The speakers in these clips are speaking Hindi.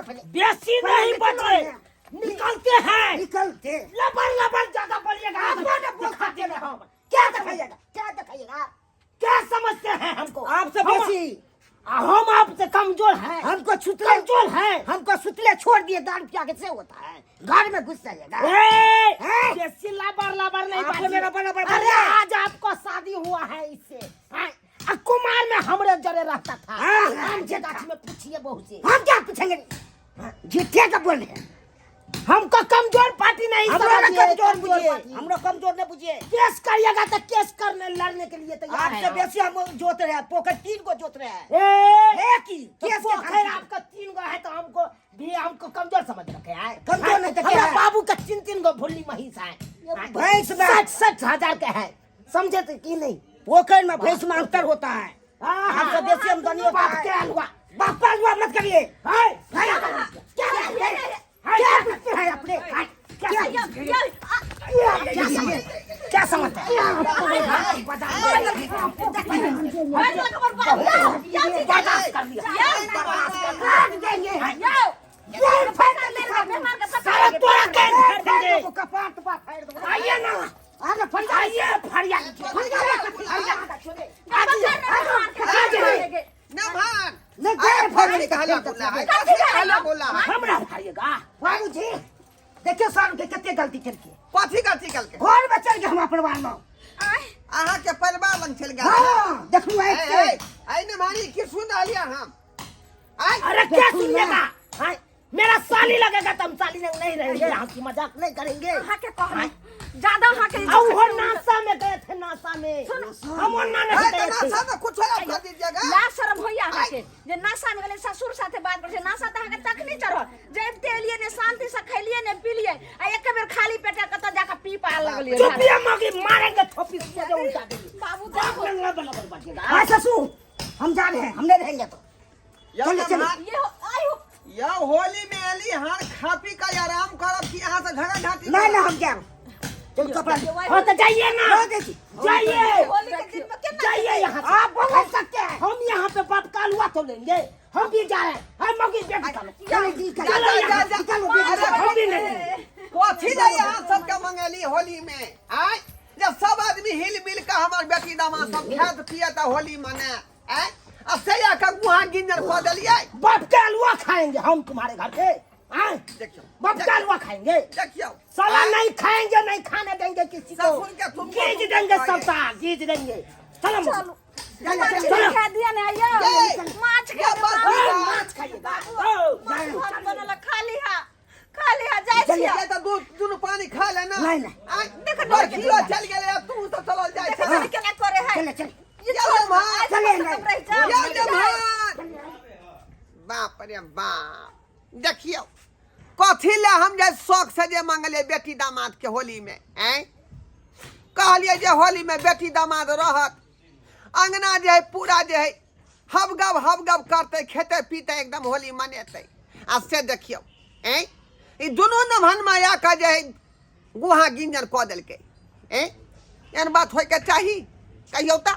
बेसी नहीं बचे, निकलते हैं, निकलते लबर लबर ज्यादा बोलिएगा। दिखाते रहे हम। क्या दिखाइएगा, क्या दिखाइएगा? क्या समझते हैं हमको? आपसे बेसी हम आपसे कमजोर हैं, हमको छुतले कमजोर हैं। हमको सुतले छोड़ दिए, दान पिया कैसे होता है? घर में घुस जाइएगा। हैं? बेसी लबर लबर नहीं आपने बाजिए। मेरा बराबर अरे बोला। आज आपको शादी हुआ है इससे, हैं? कुमार में हमरे जड़े रहता था। हाँ, आम के गाछ में पूछिए बहू से। हम क्या पूछेंगे? जीते का बोल रहे हैं। हमको कमजोर पार्टी नहीं हमरा समझिए, कमजोर बुझिए, पार्टी। हमरा कमजोर न बुझिए। केस करिएगा तो केस करने लड़ने के लिए तैयार आपसे है। बेसी हम जोत रहे हैं, पोखर 3 को जोत रहे हैं। ए, की तो केस के पोखर आपका 3 गो है तो हमको भी हमको कमजोर समझ रखे हैं। कमजोर नहीं तो क्या हमारा है? बाबू का 3 गो भुल्ली महिष है। भैंस में 60 हजार के है, समझे तो कि नहीं? पोखर में भैंस में अंतर होता है। हमसे बेसी आमदनी होता बाप है। के हलवा। बाप का हलवा मत करिए। क्या है अपने क्या समझते हैं? आइए ना, आइए फरिया हमरा फरिएगा। बाबूजी देखिए सारू के कितने गलती चल के कथी कथी कल के घर में चल गए हम परिवार में। अहाँ के परिवार लंग चल गया। हाँ देखलू आई ने मारी की सुन लिया हम। अरे क्या सुनिएगा? हाँ, मेरा साली लगेगा तो हम साली नहीं रहेंगे, हंसी मजाक नहीं करेंगे। ज्यादा अब वो नासा में गए थे, नासा में हम वो नाने है गए तो थे। ना सब कुछ कर दीजिएगा। ला शर्म होइया हाके जे नासा में गेले ससुर साथे बात करे नासा त हाके तक नहीं चढ़ जे तेलिए ने शांति से खैलिए ने पीलिए आ एक बेर खाली पेटे कत जाके पी पा लगलिए। चुपिया मगी मारेंगे थोपी से जो उल्टा देंगे। बाबू बाप लंगड़ा बलबर बचेगा। हाँ ससुर हम जा रहे हैं, हम नहीं रहेंगे तो चलो चलो। ये आयु या होली में एली हार खा पी का आराम करब कि यहाँ से झगड़ा झाटी। नहीं ना हम जा चल कपड़ा हाँ तो जाइए ना, जाइए होली के दिन में केना जाइए यहाँ से। आप बोल सकते हैं। हम यहाँ पे बात कालुआ तो लेंगे, हम भी जा रहे हैं। हम मगी बेटी का चलो जी जा जा जा जा। निकालो अरे हम भी नहीं। कथी ले यहाँ सबके मंगेली होली में? आय जब सब आदमी हिल मिल के हमार बेटी दामाद सब खात पियत होली मने आय असैया का गुहा गिंजर खो देलिए। बाप का हलवा खाएंगे हम तुम्हारे घर पे। हाँ? देखियो बाप का हलवा खाएंगे, देखियो साला नहीं खाएंगे, नहीं खाने देंगे किसी को। ससुर के तुमको गीज देंगे सबका, गीज देंगे। चलो चलो चलो चलो। खा दिया ने आयो ये, माछ ये बात खा हुई। माछ खाइएगा। माछ बनल खाली हा जाय छिया ये तो दूध दुनु पानी खा लेना। नहीं, नहीं। आय देख, और देख, किलो चल गेले तू तो चल जाय देख छै। केना करे है चलो चलो ये या छोड़ जमात, चले खत्म नहीं। रह जाओ या जमान बाप रे बाप। देखियो कथी ले हम जे शौक से जे मंगले बेटी दामाद के होली में हैं कहलिए जे होली में बेटी दामाद रहत अंगना जे है पूरा जे है हबगब करते खेते पीते एकदम होली मनेते। आ से देखियो हैं ई दोनों नभन माया का जे है गुहा गिंजन कऽ देलकै। हैं एहन बात होय के चाही कहियो ता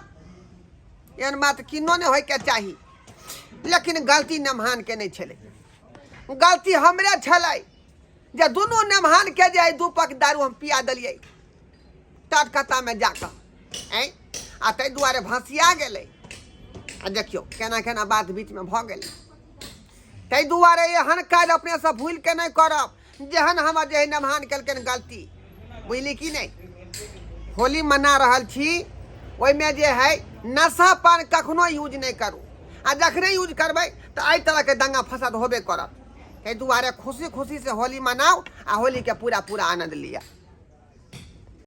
एहन बात किनो ने होय के चाही। लेकिन गलती नमहान के नहीं छले, गलती हमरे छलै जे दोनों नमहान के जे है 2 पक दारू हम पिया देलिए टटकता में जाकर हैं आ तै दुआरे भसिया गेलै। आ देखियो केना केना बात बीच में भ गेलै। तै दुआरे एहन काज अपने से भूल के नहीं करब जेहन हम जे है नमहान केलकन गलती, बुझली कि नहीं? होली मना रहल छी, ओहि में जे है नशा पान कखनो यूज नहीं करू। आ जखने यूज करबै तो एहि तरह के दंगा फसाद होबे करत। ताहि दुआरे खुशी खुशी से होली मनाओ आ होली के पूरा पूरा आनंद लिया।